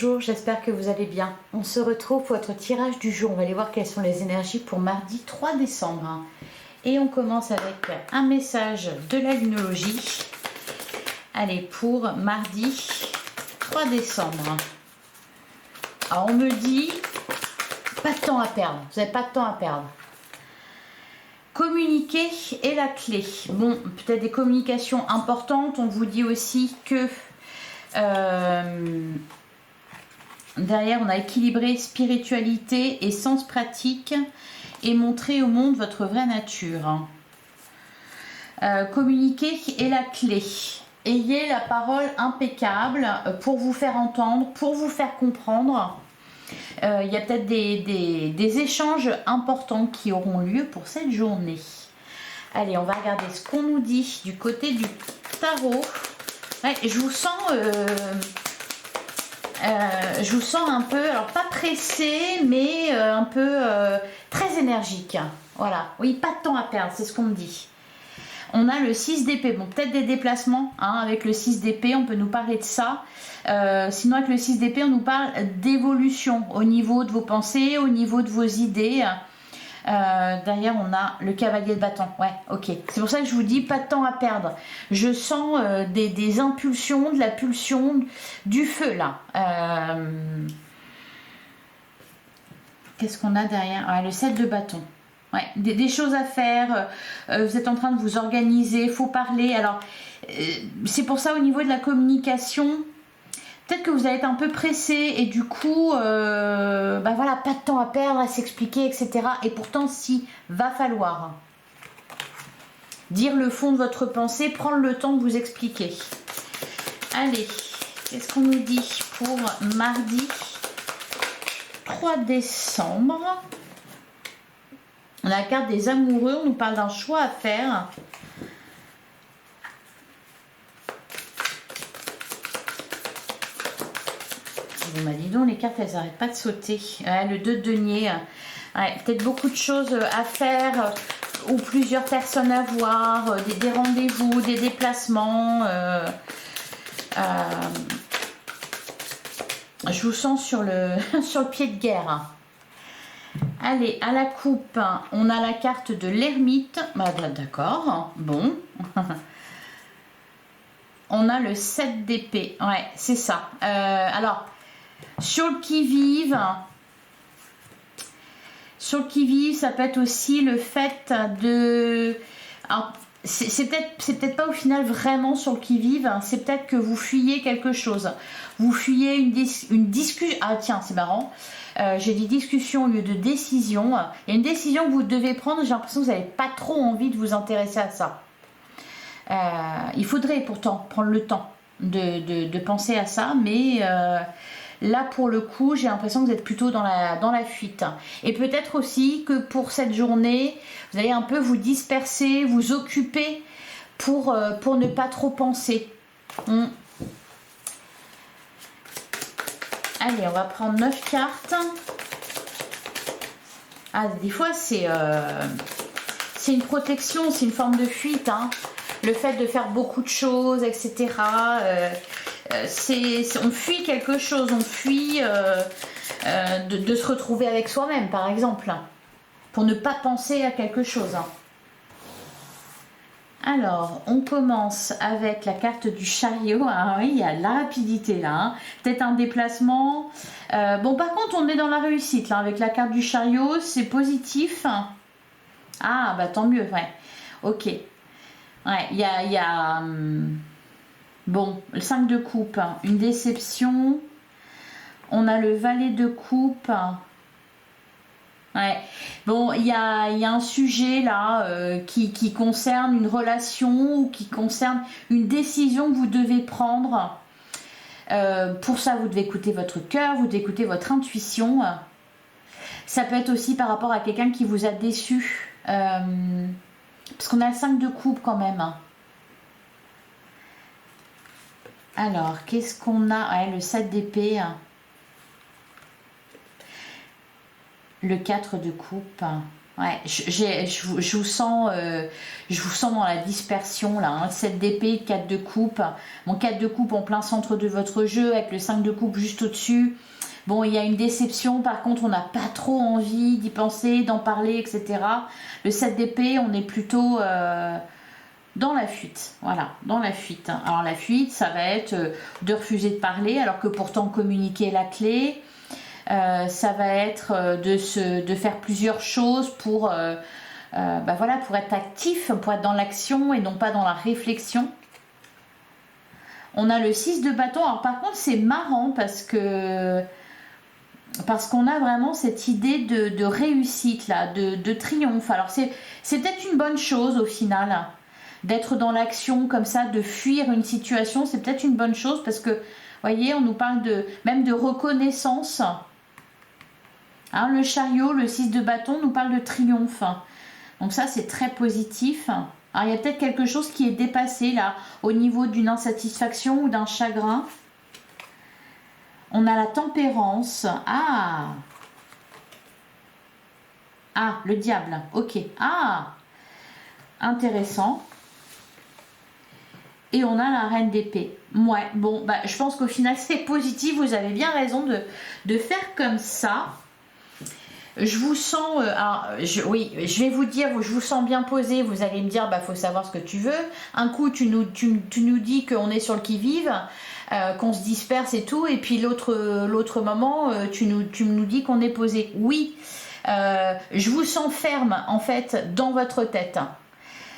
bonjour, j'espère que vous allez bien. On se retrouve pour votre tirage du jour. On va aller voir quelles sont les énergies pour mardi 3 décembre. Et on commence avec un message de la lunologie. Allez, pour mardi 3 décembre. Alors on me dit, pas de temps à perdre, vous n'avez pas de temps à perdre. Communiquer est la clé. Bon, peut-être des communications importantes. On vous dit aussi que derrière, on a équilibré spiritualité et sens pratique et montrer au monde votre vraie nature. Communiquer est la clé. Ayez la parole impeccable pour vous faire entendre, pour vous faire comprendre. Il y a peut-être des échanges importants qui auront lieu pour cette journée. Allez, on va regarder ce qu'on nous dit du côté du tarot. Ouais, je vous sens un peu, alors pas pressé, mais un peu très énergique. Voilà, oui, pas de temps à perdre, c'est ce qu'on me dit. On a le 6 d'épée, bon, peut-être des déplacements, hein, avec le 6 d'épée, on peut nous parler de ça. Sinon, avec le 6 d'épée, on nous parle d'évolution au niveau de vos pensées, au niveau de vos idées. Derrière, on a le cavalier de bâton. Ouais, ok. C'est pour ça que je vous dis, pas de temps à perdre. Je sens des impulsions, de la pulsion, du feu, là. Qu'est-ce qu'on a derrière? Le 7 de bâton. Ouais, des choses à faire, vous êtes en train de vous organiser, il faut parler. Alors, c'est pour ça au niveau de la communication, peut-être que vous allez être un peu pressé et du coup, voilà, pas de temps à perdre, à s'expliquer, etc. Et pourtant, si, va falloir dire le fond de votre pensée, prendre le temps de vous expliquer. Allez, qu'est-ce qu'on nous dit pour mardi 3 décembre? On a la carte des amoureux, on nous parle d'un choix à faire. Bon, bah dis donc, les cartes, elles n'arrêtent pas de sauter. Le 2 de denier. Ouais, peut-être beaucoup de choses à faire, ou plusieurs personnes à voir, des rendez-vous, des déplacements. Je vous sens sur le, sur le pied de guerre. Allez, à la coupe, on a la carte de l'ermite. Bah, d'accord, bon. On a le 7 d'épée. Ouais, c'est ça. Alors, sur le qui-vive, ça peut être aussi le fait de... Alors, c'est peut-être pas au final vraiment sur le qui-vive, hein, c'est peut-être que vous fuyez quelque chose. Vous fuyez une discussion. Ah tiens, c'est marrant. J'ai dit discussion au lieu de décision. Il y a une décision que vous devez prendre, j'ai l'impression que vous n'avez pas trop envie de vous intéresser à ça. Il faudrait pourtant prendre le temps de penser à ça, mais là pour le coup, j'ai l'impression que vous êtes plutôt dans la fuite. Et peut-être aussi que pour cette journée, vous allez un peu vous disperser, vous occuper pour ne pas trop penser. Allez, on va prendre 9 cartes. Ah, des fois, c'est une protection, c'est une forme de fuite. Hein. Le fait de faire beaucoup de choses, etc. On fuit quelque chose, on fuit de se retrouver avec soi-même, par exemple. Pour ne pas penser à quelque chose. Hein. Alors, on commence avec la carte du chariot. Ah oui, il y a la rapidité là. Hein. Peut-être un déplacement. Bon, par contre, on est dans la réussite là. Avec la carte du chariot, c'est positif. Ah, bah tant mieux, ouais. Ok. Ouais, il y a bon, le 5 de coupe, une déception. On a le valet de coupe. Ouais. Bon, il y a un sujet là qui concerne une relation ou qui concerne une décision que vous devez prendre. Pour ça, vous devez écouter votre cœur, vous devez écouter votre intuition. Ça peut être aussi par rapport à quelqu'un qui vous a déçu. Parce qu'on a le 5 de coupe quand même. Alors, qu'est-ce qu'on a? Ouais, le 7 d'épée. Le 4 de coupe. Ouais, je vous sens dans la dispersion là, hein. 7 d'épée, 4 de coupe. Bon, 4 de coupe en plein centre de votre jeu avec le 5 de coupe juste au-dessus. Bon, il y a une déception, par contre, on n'a pas trop envie d'y penser, d'en parler, etc. Le 7 d'épée, on est plutôt dans la fuite. Voilà, dans la fuite. Alors, la fuite, ça va être de refuser de parler, alors que pourtant communiquer est la clé. Ça va être de faire plusieurs choses pour, voilà, pour être actif, pour être dans l'action et non pas dans la réflexion. On a le 6 de bâton. Alors par contre, c'est marrant parce qu'on a vraiment cette idée de réussite, là, de triomphe. Alors c'est peut-être une bonne chose au final, d'être dans l'action comme ça, de fuir une situation. C'est peut-être une bonne chose parce que, vous voyez, on nous parle même de reconnaissance. Hein, le chariot, le 6 de bâton nous parle de triomphe. Donc ça, c'est très positif. Alors, il y a peut-être quelque chose qui est dépassé là, au niveau d'une insatisfaction ou d'un chagrin. On a la tempérance. Ah, le diable. Ok. Ah, intéressant. Et on a la reine d'épée. Ouais, bon, je pense qu'au final, c'est positif. Vous avez bien raison de faire comme ça. Je vous sens, oui, je vais vous dire, je vous sens bien posé. Vous allez me dire, faut savoir ce que tu veux. Un coup, tu nous dis qu'on est sur le qui-vive, qu'on se disperse et tout, et puis l'autre moment, tu nous dis qu'on est posé. Oui, je vous sens ferme en fait dans votre tête.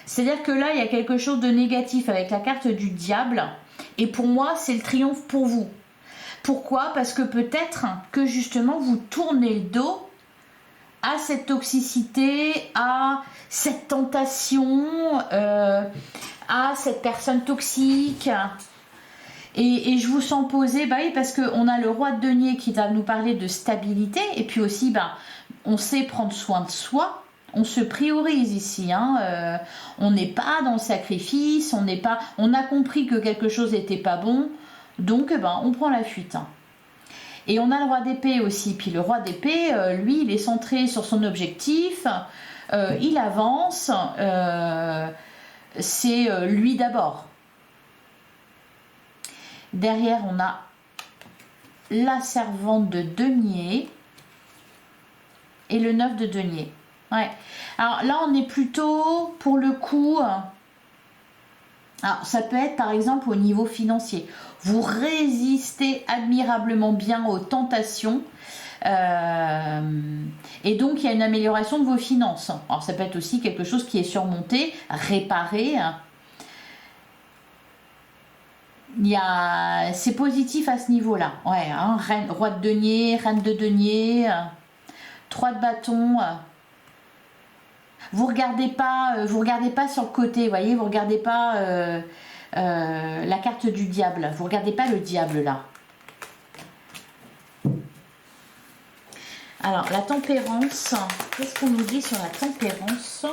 C'est-à-dire que là, il y a quelque chose de négatif avec la carte du diable, et pour moi, c'est le triomphe pour vous. Pourquoi? Parce que peut-être que justement, vous tournez le dos à cette toxicité, à cette tentation, à cette personne toxique. Et je vous sens poser, oui, parce qu'on a le roi de denier qui va nous parler de stabilité, et puis aussi, on sait prendre soin de soi, on se priorise ici, hein, on n'est pas dans le sacrifice, on a compris que quelque chose n'était pas bon, donc on prend la fuite. Hein. Et on a le roi d'épée aussi. Puis le roi d'épée, lui, il est centré sur son objectif. Il avance. C'est lui d'abord. Derrière, on a la servante de denier et le 9 de denier. Ouais. Alors là, on est plutôt, pour le coup... Alors, ça peut être par exemple au niveau financier. Vous résistez admirablement bien aux tentations et donc il y a une amélioration de vos finances. Alors ça peut être aussi quelque chose qui est surmonté, réparé. C'est positif à ce niveau-là. Ouais, hein, roi de denier, reine de denier, 3 de bâton. Vous regardez pas sur le côté, voyez, vous regardez pas la carte du diable, vous regardez pas le diable là. Alors la tempérance, qu'est-ce qu'on nous dit sur la tempérance?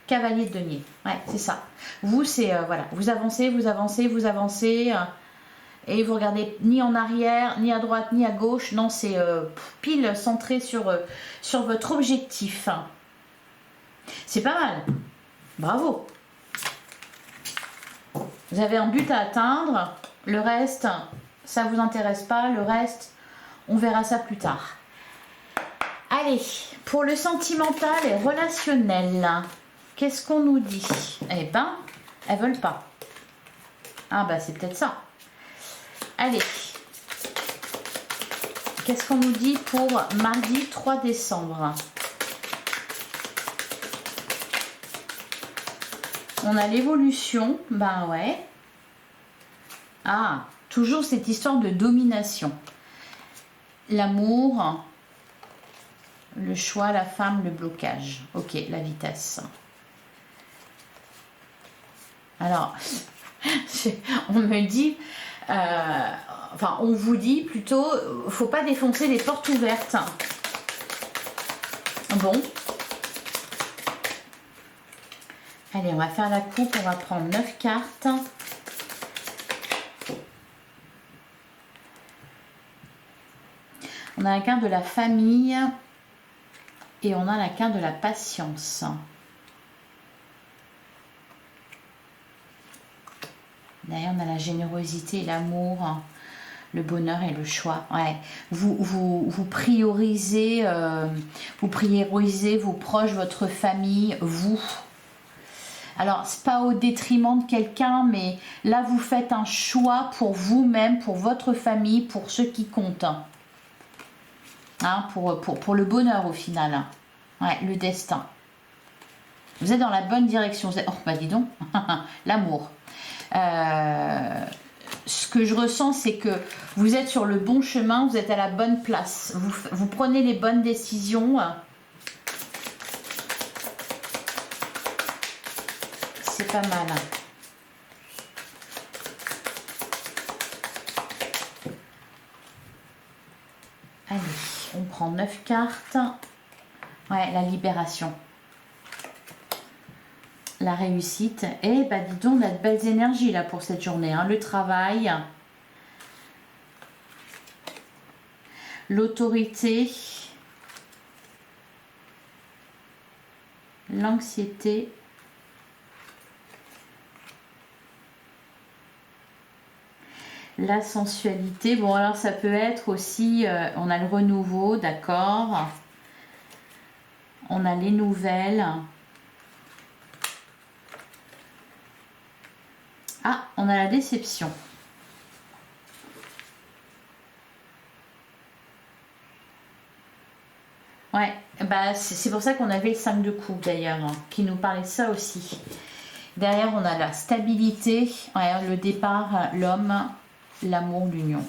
Cavalier de denier, ouais, c'est ça. Vous, c'est voilà, vous avancez, et vous regardez ni en arrière, ni à droite, ni à gauche. Non, c'est pile centré sur votre objectif. C'est pas mal. Bravo. Vous avez un but à atteindre. Le reste, ça vous intéresse pas. Le reste, on verra ça plus tard. Allez, pour le sentimental et relationnel, qu'est-ce qu'on nous dit? Eh ben, elles veulent pas. Ah c'est peut-être ça. Allez. Qu'est-ce qu'on nous dit pour mardi 3 décembre? On a l'évolution, ouais. Ah, toujours cette histoire de domination. L'amour, le choix, la femme, le blocage. Ok, la vitesse. Alors, on me dit, on vous dit plutôt, faut pas défoncer les portes ouvertes. Bon. Allez, on va faire la coupe, on va prendre 9 cartes. On a la carte de la famille. Et on a la carte de la patience. D'ailleurs, on a la générosité, l'amour, le bonheur et le choix. Ouais. Vous priorisez vos proches, votre famille, vous. Alors, c'est pas au détriment de quelqu'un, mais là, vous faites un choix pour vous-même, pour votre famille, pour ceux qui comptent. Hein, pour le bonheur au final. Hein. Ouais, le destin. Vous êtes dans la bonne direction. Oh, bah dis donc, l'amour. Ce que je ressens, c'est que vous êtes sur le bon chemin, vous êtes à la bonne place. Vous prenez les bonnes décisions. C'est pas mal. Allez, on prend 9 cartes. Ouais, la libération. La réussite. Et bah dis donc, on a de belles énergies là pour cette journée. Hein. Le travail. L'autorité. L'anxiété. La sensualité. Bon, alors ça peut être aussi, on a le renouveau, d'accord. On a les nouvelles. Ah, on a la déception. Ouais, bah c'est pour ça qu'on avait le 5 de coupe d'ailleurs, hein, qui nous parlait de ça aussi. Derrière, on a la stabilité, ouais, le départ, l'homme, l'amour, l'union.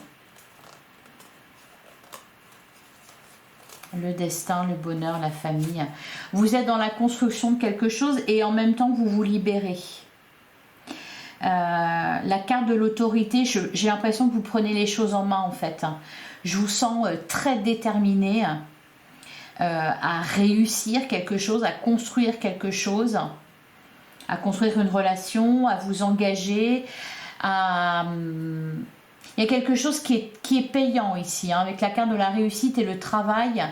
Le destin, le bonheur, la famille. Vous êtes dans la construction de quelque chose et en même temps, vous vous libérez. La carte de l'autorité, j'ai l'impression que vous prenez les choses en main en fait. Je vous sens très déterminé à réussir quelque chose, à construire quelque chose, à construire une relation, à vous engager. Il y a quelque chose qui est payant ici, hein, avec la carte de la réussite et le travail.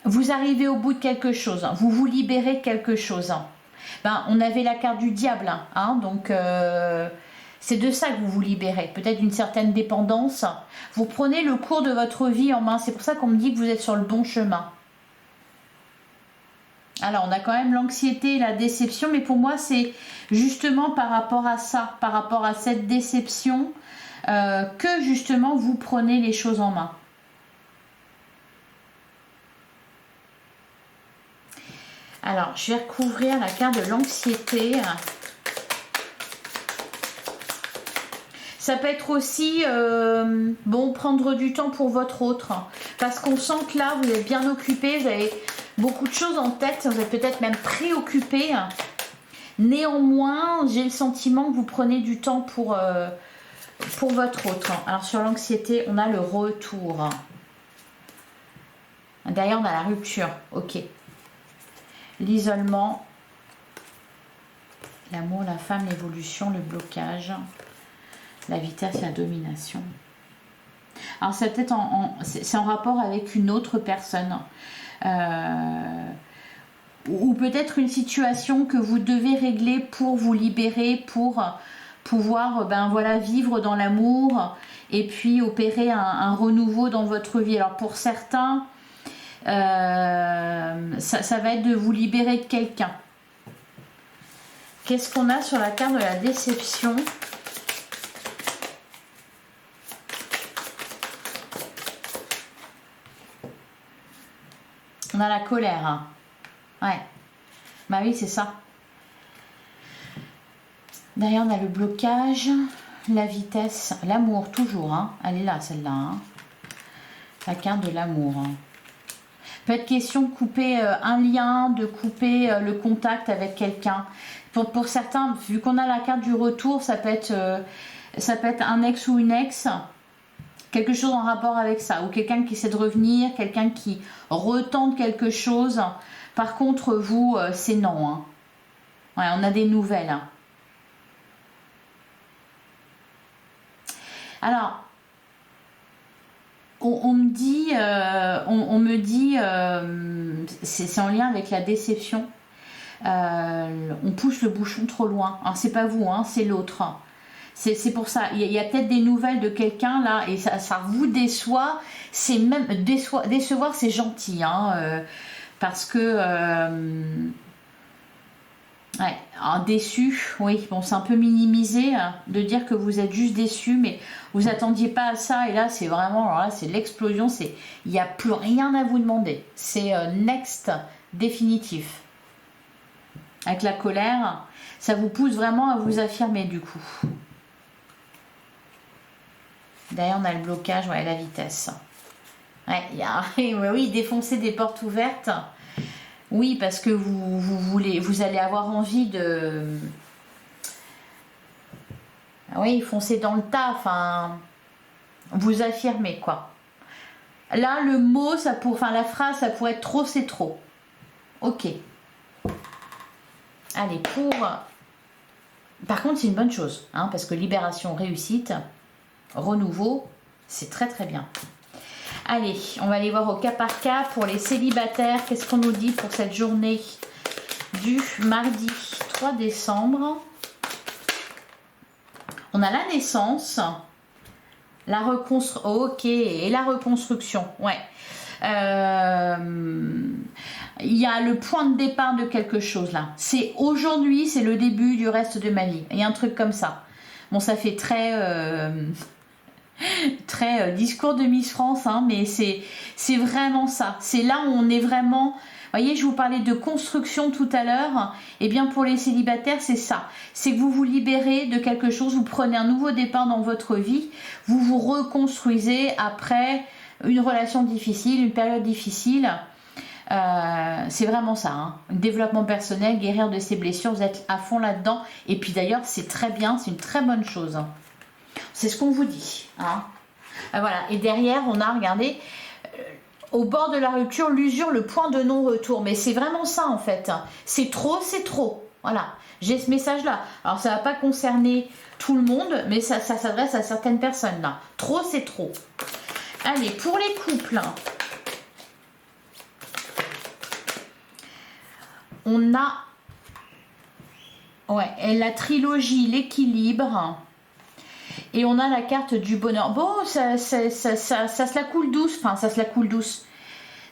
Vous arrivez au bout de quelque chose, vous vous libérez de quelque chose. Ben, on avait la carte du diable, hein, donc c'est de ça que vous vous libérez, peut-être d'une certaine dépendance. Vous prenez le cours de votre vie en main, c'est pour ça qu'on me dit que vous êtes sur le bon chemin. Alors, on a quand même l'anxiété et la déception, mais pour moi, c'est justement par rapport à ça, par rapport à cette déception, que justement vous prenez les choses en main. Alors, je vais recouvrir la carte de l'anxiété. Ça peut être aussi, bon, prendre du temps pour votre autre. Parce qu'on sent que là, vous êtes bien occupé, vous avez beaucoup de choses en tête, vous êtes peut-être même préoccupé. Néanmoins, j'ai le sentiment que vous prenez du temps pour votre autre. Alors, sur l'anxiété, on a le retour. Derrière, on a la rupture. Ok. L'isolement, l'amour, la femme, l'évolution, le blocage, la vitesse, la domination. Alors c'est peut-être c'est en rapport avec une autre personne ou peut-être une situation que vous devez régler pour vous libérer, pour pouvoir ben voilà, vivre dans l'amour et puis opérer un renouveau dans votre vie. Alors pour certains, ça va être de vous libérer de quelqu'un. Qu'est-ce qu'on a sur la carte de la déception? On a la colère. Hein. Ouais. Bah oui, c'est ça. Derrière, on a le blocage, la vitesse, l'amour, toujours. Hein. Elle est là, celle-là. Hein. La carte de l'amour. Hein. Peut être question de couper un lien, de couper le contact avec quelqu'un. Pour certains, vu qu'on a la carte du retour, ça peut être un ex ou une ex. Quelque chose en rapport avec ça. Ou quelqu'un qui essaie de revenir, quelqu'un qui retente quelque chose. Par contre, vous, c'est non. Hein. Ouais, on a des nouvelles. Hein. Alors, on me dit, on me dit, c'est en lien avec la déception. On pousse le bouchon trop loin. Alors c'est pas vous, hein, c'est l'autre. C'est pour ça. Il y a peut-être des nouvelles de quelqu'un là et ça vous déçoit. C'est même décevoir, c'est gentil, hein, parce que ouais, alors, déçu, oui, bon, c'est un peu minimisé de dire que vous êtes juste déçu, mais vous attendiez pas à ça et là c'est vraiment, alors là c'est l'explosion, il n'y a plus rien à vous demander. C'est next définitif. Avec la colère, ça vous pousse vraiment à vous affirmer du coup. Derrière, on a le blocage, ouais, la vitesse. Ouais, oui, défoncer des portes ouvertes. Oui, parce que vous allez avoir envie de... Oui, foncer dans le tas, enfin... Vous affirmer, quoi. Là, le mot, la phrase, ça pourrait être trop, c'est trop. Ok. Allez, pour... Par contre, c'est une bonne chose, hein, parce que libération, réussite, renouveau, c'est très très bien. Allez, on va aller voir au cas par cas pour les célibataires. Qu'est-ce qu'on nous dit pour cette journée du mardi 3 décembre? On a la naissance, la reconstruction, ok, et la reconstruction, ouais. Il y a le point de départ de quelque chose là. C'est aujourd'hui, c'est le début du reste de ma vie. Il y a un truc comme ça. Bon, ça fait très très discours de Miss France, hein, mais c'est vraiment ça. C'est là où on est vraiment... Vous voyez, je vous parlais de construction tout à l'heure. Et bien pour les célibataires, c'est ça. C'est que vous vous libérez de quelque chose, vous prenez un nouveau départ dans votre vie, vous vous reconstruisez après une relation difficile, une période difficile. C'est vraiment ça, hein. Développement personnel, guérir de ses blessures, vous êtes à fond là-dedans. Et puis d'ailleurs, c'est très bien, c'est une très bonne chose. C'est ce qu'on vous dit, hein. Voilà, et derrière, on a, regardez, au bord de la rupture, l'usure, le point de non-retour. Mais c'est vraiment ça, en fait. C'est trop, c'est trop. Voilà, j'ai ce message-là. Alors, ça ne va pas concerner tout le monde, mais ça s'adresse à certaines personnes, là. Trop, c'est trop. Allez, pour les couples, on a la trilogie, l'équilibre. Et on a la carte du bonheur. Bon, ça se la coule douce. Enfin, ça se la coule douce.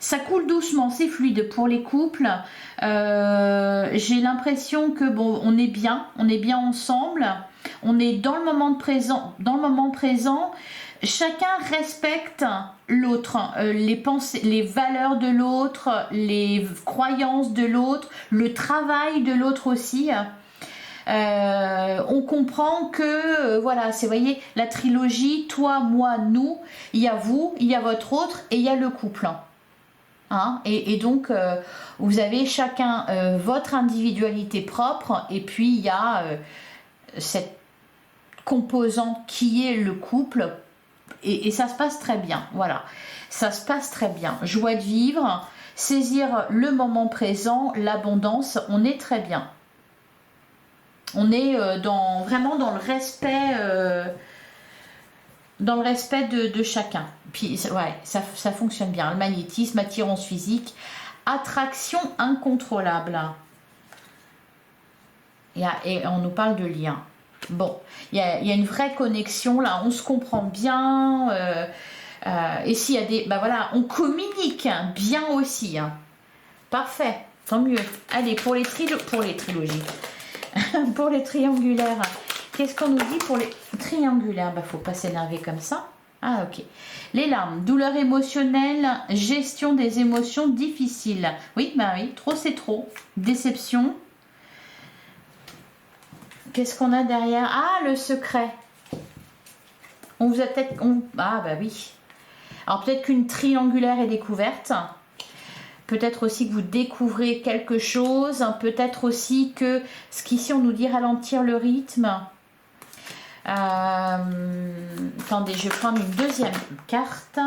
Ça coule doucement, c'est fluide pour les couples. J'ai l'impression que bon, on est bien ensemble. On est dans le moment présent. Chacun respecte l'autre, les pensées, les valeurs de l'autre, les croyances de l'autre, le travail de l'autre aussi. On comprend que voilà, c'est, voyez, la trilogie, toi, moi, nous, il y a vous, il y a votre autre et il y a le couple, hein, et donc vous avez chacun votre individualité propre et puis il y a cette composante qui est le couple et ça se passe très bien, voilà, ça se passe très bien, joie de vivre, saisir le moment présent, l'abondance, on est très bien. On est vraiment dans le respect, de chacun. Puis ouais, ça fonctionne bien. Le magnétisme, attirance physique, attraction incontrôlable. Et on nous parle de lien. Bon, il y a une vraie connexion là. On se comprend bien. Et s'il y a des, voilà, on communique bien aussi. Hein. Parfait, tant mieux. Allez, pour les trilogies. Pour les triangulaires, qu'est-ce qu'on nous dit pour les triangulaires? Faut pas s'énerver comme ça. Ah, ok. Les larmes, douleur émotionnelle, gestion des émotions difficiles. Oui, oui, trop c'est trop. Déception. Qu'est-ce qu'on a derrière? Ah, le secret. On vous a peut-être... Ah, oui. Alors, peut-être qu'une triangulaire est découverte. Peut-être aussi que vous découvrez quelque chose. Peut-être aussi que ce qu'ici on nous dit ralentir le rythme. Attendez, je vais prendre une deuxième carte.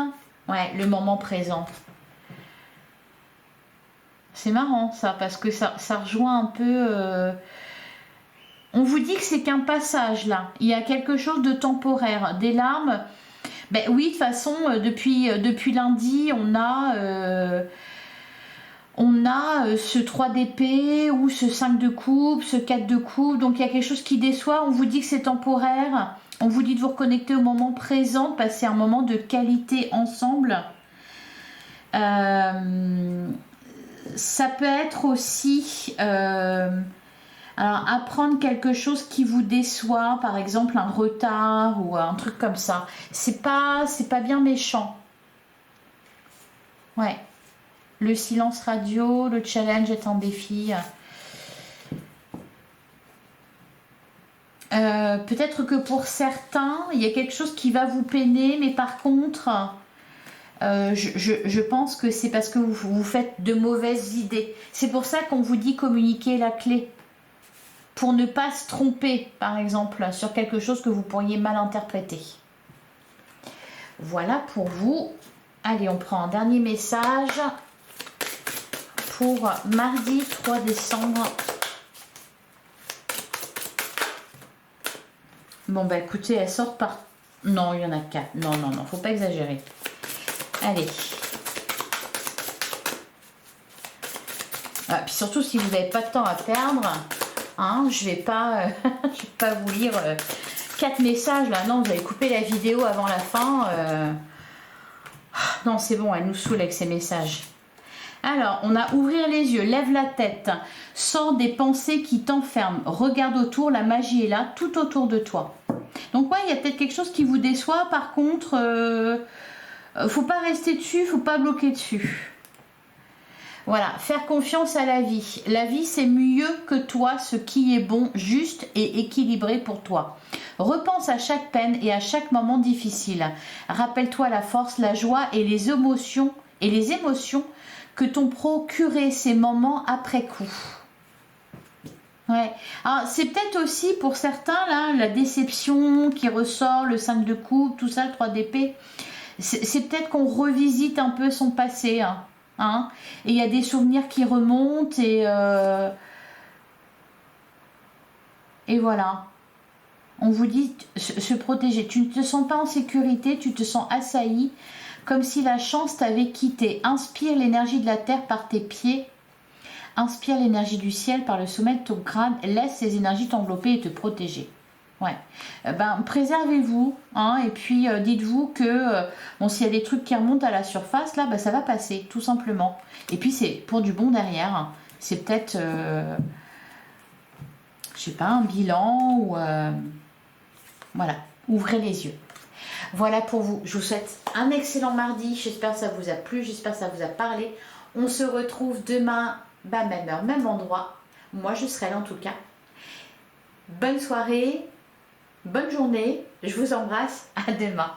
Ouais, le moment présent. C'est marrant ça, parce que ça rejoint un peu... On vous dit que c'est qu'un passage là. Il y a quelque chose de temporaire. Des larmes... Ben oui, de toute façon, depuis lundi, on a ce 3 d'épée ou ce 5 de coupe, ce 4 de coupe. Donc il y a quelque chose qui déçoit. On vous dit que c'est temporaire. On vous dit de vous reconnecter au moment présent, passer un moment de qualité ensemble. Ça peut être aussi alors, apprendre quelque chose qui vous déçoit, par exemple un retard ou un truc comme ça. C'est pas bien méchant. Ouais. Le silence radio, le challenge est un défi. Peut-être que pour certains, il y a quelque chose qui va vous peiner, mais par contre, je pense que c'est parce que vous faites de mauvaises idées. C'est pour ça qu'on vous dit communiquer la clé. Pour ne pas se tromper, par exemple, sur quelque chose que vous pourriez mal interpréter. Voilà pour vous. Allez, on prend un dernier message pour mardi 3 décembre. Bon, bah écoutez, elles sortent par... Non, il y en a 4. Non, faut pas exagérer. Allez. Ah, puis surtout, si vous n'avez pas de temps à perdre... Hein, je vais pas vous lire 4 messages là. Non, vous avez coupé la vidéo avant la fin. Non, c'est bon, elle nous saoule avec ces messages. Alors, on a ouvrir les yeux, lève la tête, sors des pensées qui t'enferment, regarde autour, la magie est là, tout autour de toi. Donc ouais, il y a peut-être quelque chose qui vous déçoit. Par contre, faut pas rester dessus, faut pas bloquer dessus. Voilà, faire confiance à la vie. La vie, c'est mieux que toi, ce qui est bon, juste et équilibré pour toi. Repense à chaque peine et à chaque moment difficile. Rappelle-toi la force, la joie et les émotions que t'ont procuré ces moments après coup. Ouais. Alors, c'est peut-être aussi pour certains, là, la déception qui ressort, le 5 de coupe, tout ça, le 3 d'épée. C'est peut-être qu'on revisite un peu son passé, hein. Hein, et il y a des souvenirs qui remontent et voilà. On vous dit se protéger. Tu ne te sens pas en sécurité, tu te sens assailli, comme si la chance t'avait quitté. Inspire l'énergie de la terre par tes pieds. Inspire l'énergie du ciel par le sommet de ton crâne. Laisse ces énergies t'envelopper et te protéger. Ouais. Préservez-vous, hein, et puis dites-vous que bon, s'il y a des trucs qui remontent à la surface, là, ça va passer, tout simplement. Et puis c'est pour du bon derrière. C'est peut-être, je sais pas, un bilan ou voilà. Ouvrez les yeux. Voilà pour vous. Je vous souhaite un excellent mardi. J'espère que ça vous a plu. J'espère que ça vous a parlé. On se retrouve demain, même heure, même endroit. Moi, je serai là en tout cas. Bonne soirée. Bonne journée, je vous embrasse, à demain.